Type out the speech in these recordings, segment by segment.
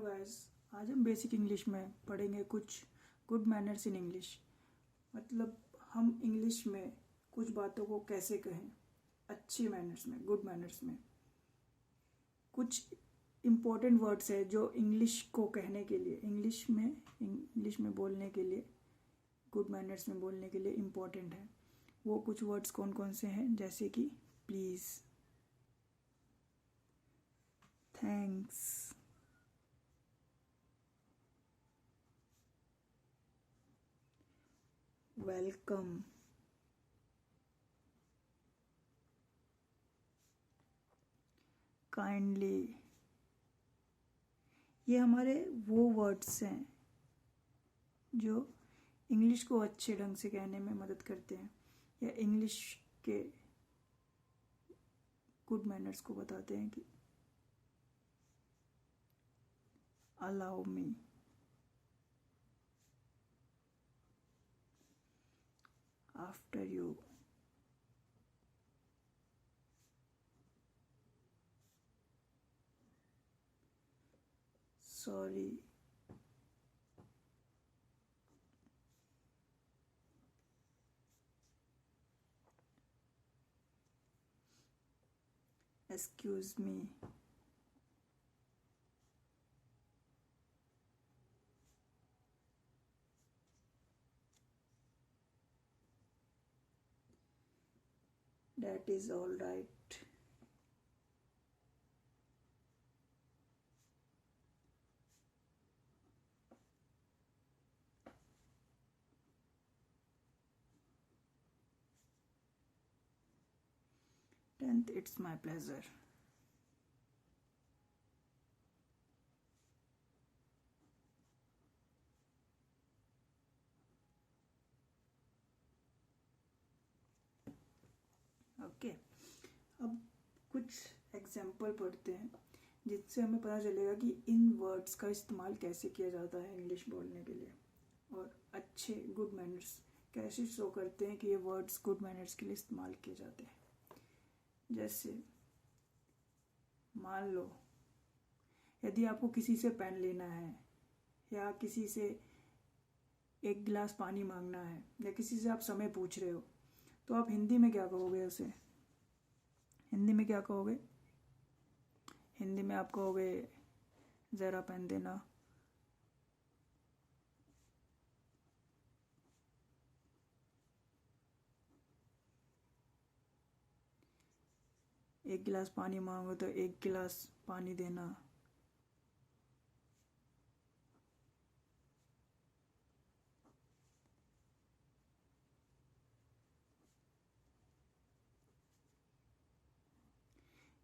Guys, आज हम basic English में पढ़ेंगे कुछ गुड मैनर्स इन इंग्लिश। मतलब हम इंग्लिश में कुछ बातों को कैसे कहें अच्छी मैनर्स में, गुड मैनर्स में। कुछ इम्पोर्टेंट वर्ड्स है जो इंग्लिश को कहने के लिए, इंग्लिश में बोलने के लिए, गुड मैनर्स में बोलने के लिए इम्पोर्टेंट है। वो कुछ वर्ड्स कौन कौन से हैं, जैसे कि प्लीज़, थैंक्स, वेलकम, काइंडली। ये हमारे वो वर्ड्स हैं जो इंग्लिश को अच्छे ढंग से कहने में मदद करते हैं या इंग्लिश के गुड मैनर्स को बताते हैं कि allow me, after you, sorry, excuse me, that is all right, tenth, it's my pleasure। Okay, अब कुछ एग्जाम्पल पढ़ते हैं जिससे हमें पता चलेगा कि इन वर्ड्स का इस्तेमाल कैसे किया जाता है इंग्लिश बोलने के लिए, और अच्छे गुड मैनर्स कैसे शो करते हैं कि ये वर्ड्स गुड मैनर्स के लिए इस्तेमाल किए जाते हैं। जैसे मान लो, यदि आपको किसी से पेन लेना है या किसी से एक गिलास पानी मांगना है या किसी से आप समय पूछ रहे हो, तो आप हिंदी में क्या कहोगे उसे? हिंदी में क्या कहोगे? हिंदी में आप कहोगे ज़रा पेन देना, एक गिलास पानी मांगो तो एक गिलास पानी देना,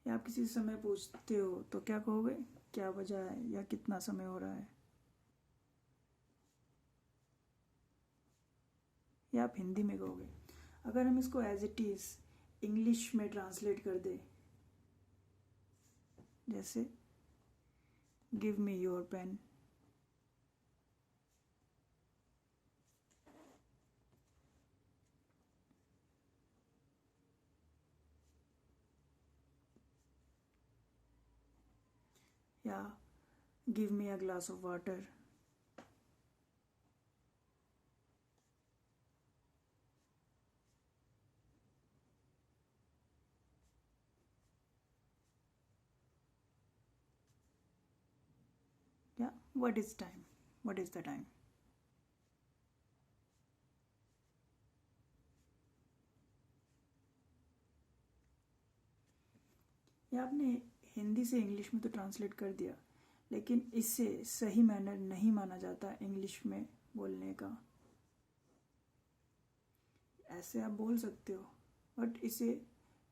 या आप किसी से समय पूछते हो तो क्या कहोगे? क्या वजह है या कितना समय हो रहा है, या आप हिंदी में कहोगे। अगर हम इसको एज इट इज़ इंग्लिश में ट्रांसलेट कर दे, जैसे गिव मी योर पेन, या give me a glass of water, या what is time, what is the time. या आपने हिंदी से इंग्लिश में तो ट्रांसलेट कर दिया, लेकिन इससे सही मैनर नहीं माना जाता इंग्लिश में बोलने का। ऐसे आप बोल सकते हो, बट इसे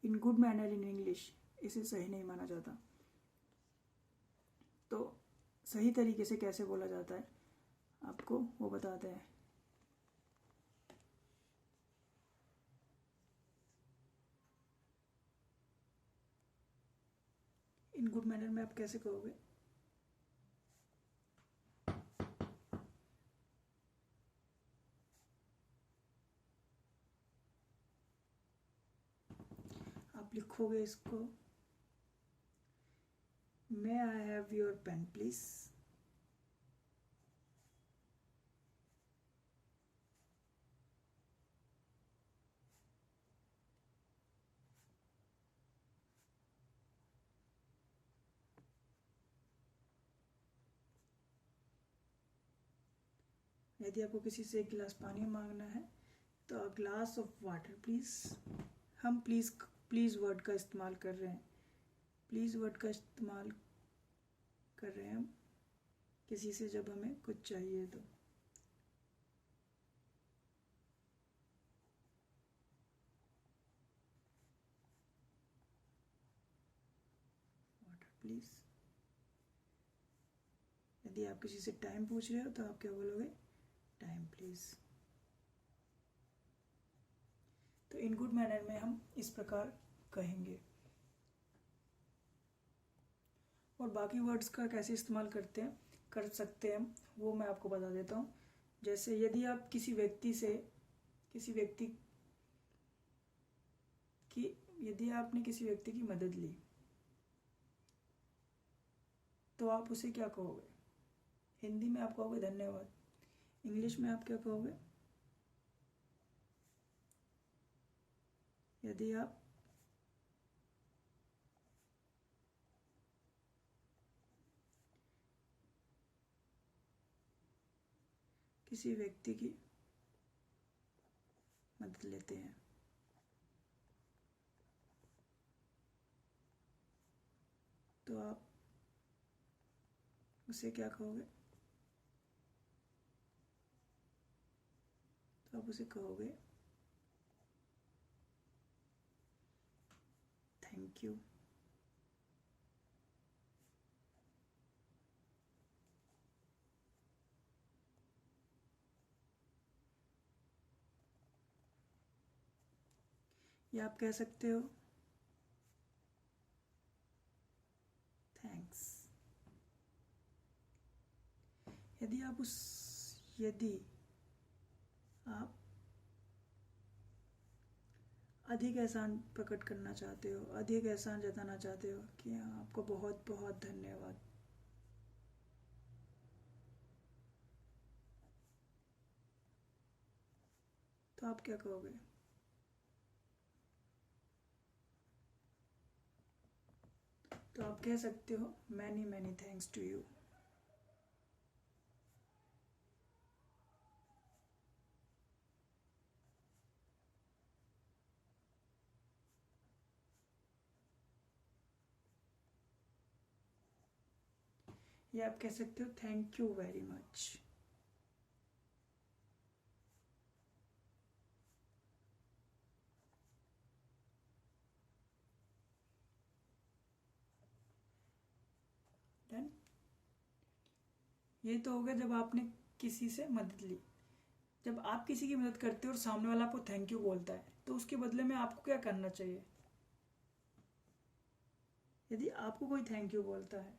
in good manner in English इसे सही नहीं माना जाता। तो सही तरीके से कैसे बोला जाता है आपको वो बताते हैं। इन गुड मैनर में आप कैसे कहोगे? आप लिखोगे इसको, may I have your pen please, यदि आपको किसी से एक गिलास पानी मांगना है तो अ ग्लास ऑफ वाटर प्लीज़। हम प्लीज़ वर्ड का इस्तेमाल कर रहे हैं, प्लीज़ वर्ड का इस्तेमाल कर रहे हैं हम किसी से जब हमें कुछ चाहिए तो। Water please. यदि आप किसी से टाइम पूछ रहे हो तो आप क्या बोलोगे? Time please. तो इन गुड मैनर में हम इस प्रकार कहेंगे। और बाकी वर्ड्स का कैसे इस्तेमाल कर सकते हैं वो मैं आपको बता देता हूँ। जैसे यदि आप किसी व्यक्ति की यदि आपने किसी व्यक्ति की मदद ली तो आप उसे क्या कहोगे? हिंदी में आप कहोगे धन्यवाद। इंग्लिश में आप क्या कहोगे? यदि आप किसी व्यक्ति की मदद लेते हैं तो आप उसे क्या कहोगे? तो आप उसे कहोगे थैंक यू। या आप कह सकते हो थैंक्स। यदि आप अधिक एहसान प्रकट करना चाहते हो, अधिक एहसान जताना चाहते हो कि हाँ आपको बहुत बहुत धन्यवाद, तो आप क्या कहोगे? तो आप कह सकते हो many many thanks to you. या आप कह सकते हो thank you very much. Done. ये तो हो गया जब आपने किसी से मदद ली। जब आप किसी की मदद करते हो और सामने वाला आपको थैंक यू बोलता है तो उसके बदले में आपको क्या करना चाहिए? यदि आपको कोई थैंक यू बोलता है,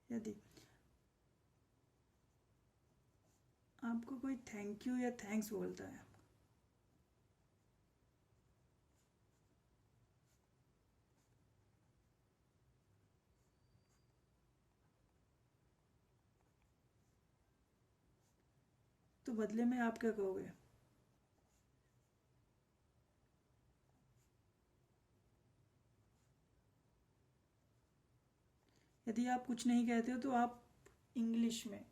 यदि आपको कोई थैंक यू या थैंक्स बोलता है तो बदले में आप क्या कहोगे? यदि आप कुछ नहीं कहते हो तो आप इंग्लिश में,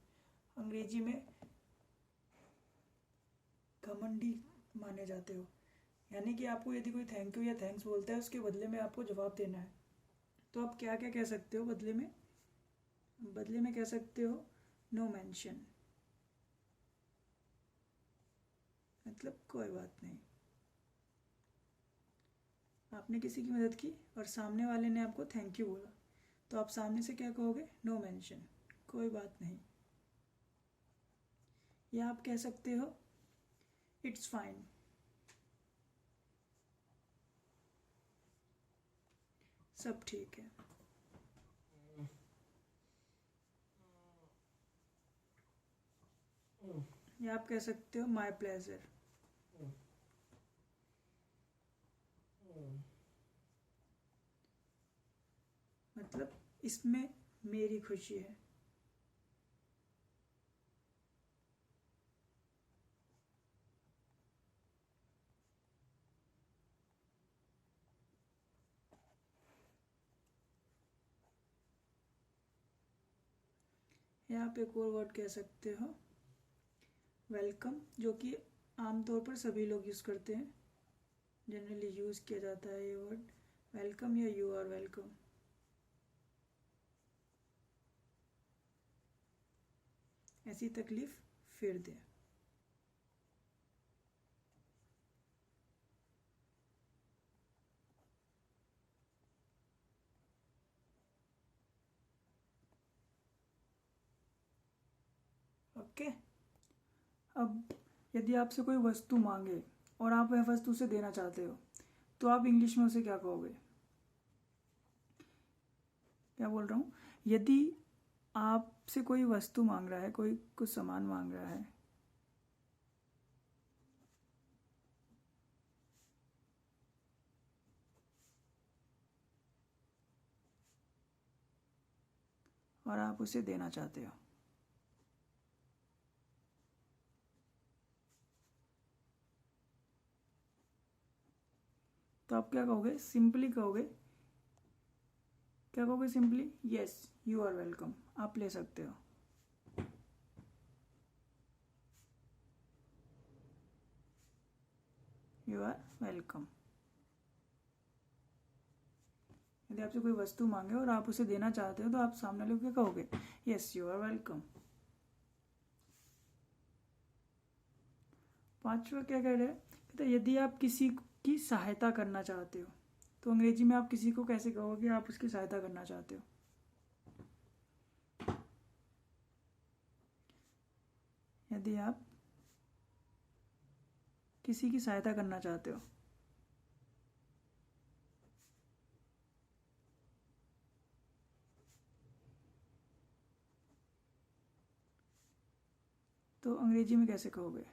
अंग्रेजी में घमंडी माने जाते हो। यानी कि आपको यदि कोई थैंक यू या थैंक्स बोलता है उसके बदले में आपको जवाब देना है। तो आप क्या क्या कह सकते हो बदले में? बदले में कह सकते हो नो मेंशन, मतलब कोई बात नहीं। आपने किसी की मदद की और सामने वाले ने आपको थैंक यू बोला तो आप सामने से क्या कहोगे? नो मेंशन, कोई बात नहीं। या आप कह सकते हो इट्स फाइन, सब ठीक है। या आप कह सकते हो माय प्लेजर, मतलब इसमें मेरी खुशी है। या आप एक और वर्ड कह सकते हो वेलकम, जो कि आमतौर पर सभी लोग यूज़ करते हैं, जनरली यूज़ किया जाता है ये वर्ड वेलकम या यू आर वेलकम। ऐसी तकलीफ फिर दे। ओके, अब यदि आपसे कोई वस्तु मांगे और आप वह वस्तु उसे देना चाहते हो तो आप इंग्लिश में उसे क्या कहोगे? क्या बोल रहा हूँ, यदि आपसे कोई वस्तु मांग रहा है, कोई कुछ सामान मांग रहा है, और आप उसे देना चाहते हो, तो आप क्या कहोगे? सिंपली कहोगे, क्या कहोगे? Simply yes you are welcome, आप ले सकते हो। You are welcome. यदि आपसे कोई वस्तु मांगे और आप उसे देना चाहते हो तो आप सामने वाले को क्या कहोगे? Yes you are welcome. पांचवा क्या कह रहे हैं? कहते हैं यदि आप किसी की सहायता करना चाहते हो तो अंग्रेजी में आप किसी को कैसे कहोगे आप उसकी सहायता करना चाहते हो? यदि आप किसी की सहायता करना चाहते हो तो अंग्रेजी में कैसे कहोगे?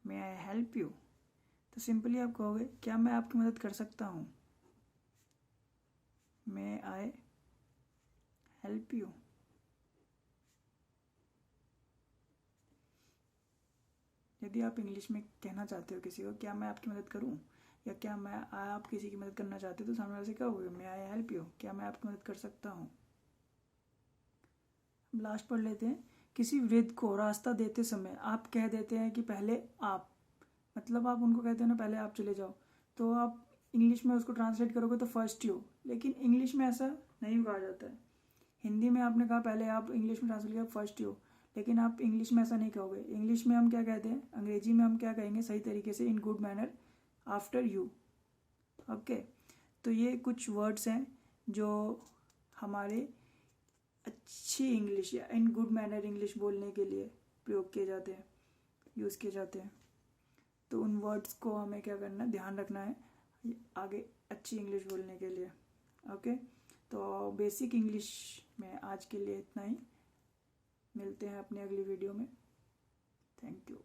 मे आई हेल्प यू, तो सिंपली आप कहोगे क्या मैं आपकी मदद कर सकता हूँ? मे आई हेल्प यू। यदि आप इंग्लिश में कहना चाहते हो किसी को क्या मैं आपकी मदद करूं, या क्या मैं आप किसी की मदद करना चाहते हो तो सामने वाले से क्या होगा? मे आई हेल्प यू, क्या मैं आपकी मदद कर सकता हूँ। लास्ट पढ़ लेते हैं। किसी वृद्ध को रास्ता देते समय आप कह देते हैं कि पहले आप, मतलब आप उनको कहते हो ना पहले आप चले जाओ, तो आप इंग्लिश में उसको ट्रांसलेट करोगे तो फर्स्ट यू, लेकिन इंग्लिश में ऐसा नहीं कहा जाता है। हिंदी में आपने कहा पहले आप, इंग्लिश में ट्रांसलेट किया फर्स्ट यू, लेकिन आप इंग्लिश में ऐसा नहीं कहोगे। इंग्लिश में हम क्या कहते हैं, अंग्रेजी में हम क्या कहेंगे सही तरीके से, in good manner after you. Okay, तो ये कुछ वर्ड्स हैं जो हमारे अच्छी इंग्लिश या इन गुड मैनर इंग्लिश बोलने के लिए प्रयोग किए जाते हैं, यूज़ किए जाते हैं। तो उन वर्ड्स को हमें क्या करना है, ध्यान रखना है आगे अच्छी इंग्लिश बोलने के लिए। ओके, तो बेसिक इंग्लिश में आज के लिए इतना ही, मिलते हैं अपनी अगली वीडियो में। Thank you.